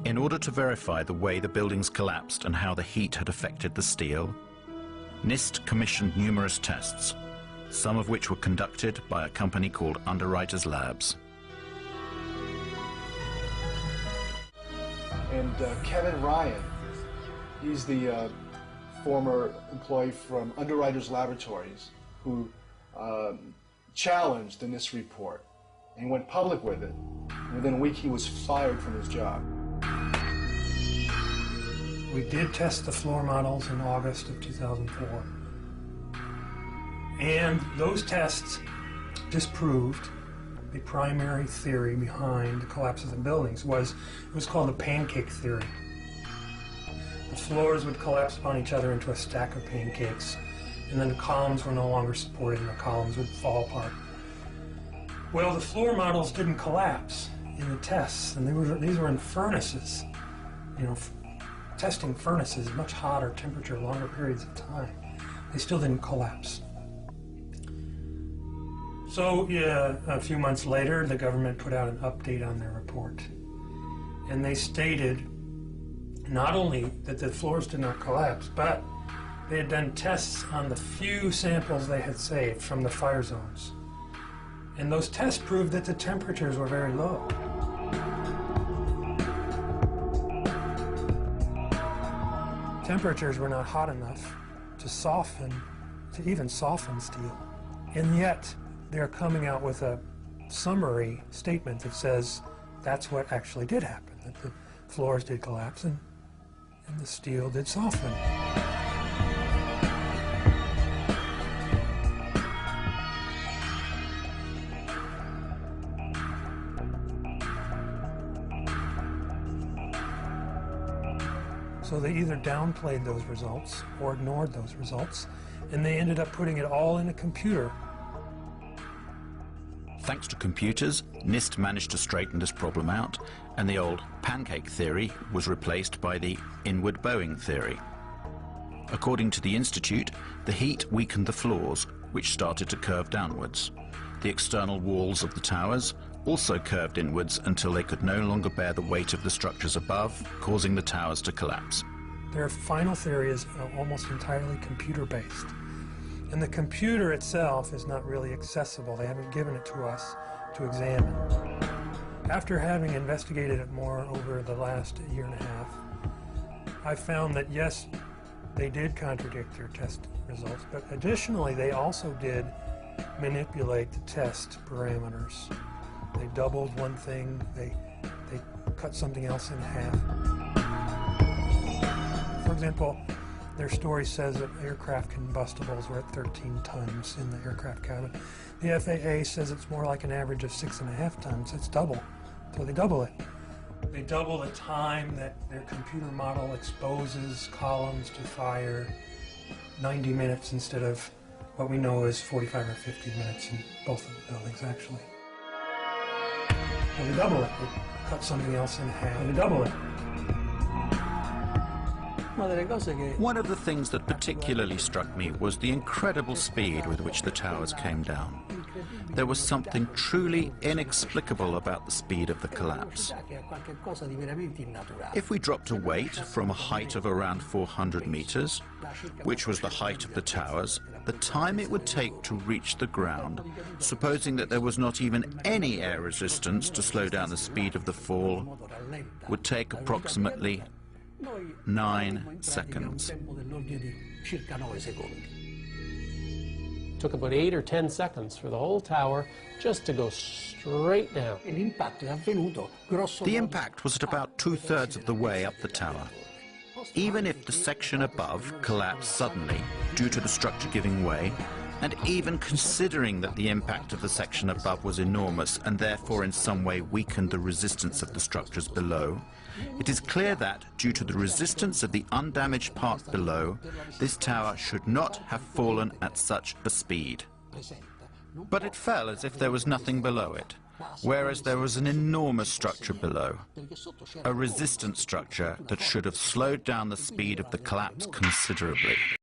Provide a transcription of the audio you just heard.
In order to verify the way the buildings collapsed and how the heat had affected the steel, NIST commissioned numerous tests, some of which were conducted by a company called Underwriters Labs. And Kevin Ryan, he's the former employee from Underwriters Laboratories who challenged the NIST report and went public with it. And within a week, he was fired from his job. We did test the floor models in August of 2004. And those tests disproved the primary theory behind the collapses of buildings. It was called the pancake theory. The floors would collapse upon each other into a stack of pancakes, and then the columns were no longer supported and the columns would fall apart. Well, the floor models didn't collapse in the tests, and these were in furnaces, testing furnaces, much hotter temperature, longer periods of time. They still didn't collapse. So a few months later, the government put out an update on their report. And they stated not only that the floors did not collapse, but they had done tests on the few samples they had saved from the fire zones. And those tests proved that the temperatures were very low. Temperatures were not hot enough to even soften steel. And yet, they're coming out with a summary statement that says that's what actually did happen, that the floors did collapse and the steel did soften. So they either downplayed those results or ignored those results, and they ended up putting it all in a computer. Thanks to computers, NIST managed to straighten this problem out, and the old pancake theory was replaced by the inward bowing theory. According to the Institute, the heat weakened the floors, which started to curve downwards. The external walls of the towers also curved inwards until they could no longer bear the weight of the structures above, causing the towers to collapse. Their final theory is almost entirely computer-based. And the computer itself is not really accessible. They haven't given it to us to examine. After having investigated it more over the last year and a half, I found that yes, they did contradict their test results, but additionally they also did manipulate the test parameters. They doubled one thing, they cut something else in half. For example, their story says that aircraft combustibles were at 13 tons in the aircraft cabin. The FAA says it's more like an average of 6.5 tons. It's double. So they double it. They double the time that their computer model exposes columns to fire, 90 minutes instead of what we know is 45 or 50 minutes in both of the buildings, actually. So they double it. They cut something else in half. They double it. One of the things that particularly struck me was the incredible speed with which the towers came down. There was something truly inexplicable about the speed of the collapse. If we dropped a weight from a height of around 400 meters, which was the height of the towers, the time it would take to reach the ground, supposing that there was not even any air resistance to slow down the speed of the fall, would take approximately 9 seconds. Took about 8 or 10 seconds for the whole tower just to go straight down. The impact was at about 2/3 of the way up the tower. Even if the section above collapsed suddenly due to the structure giving way, and even considering that the impact of the section above was enormous and therefore in some way weakened the resistance of the structures below, it is clear that, due to the resistance of the undamaged part below, this tower should not have fallen at such a speed. But it fell as if there was nothing below it, whereas there was an enormous structure below, a resistant structure that should have slowed down the speed of the collapse considerably.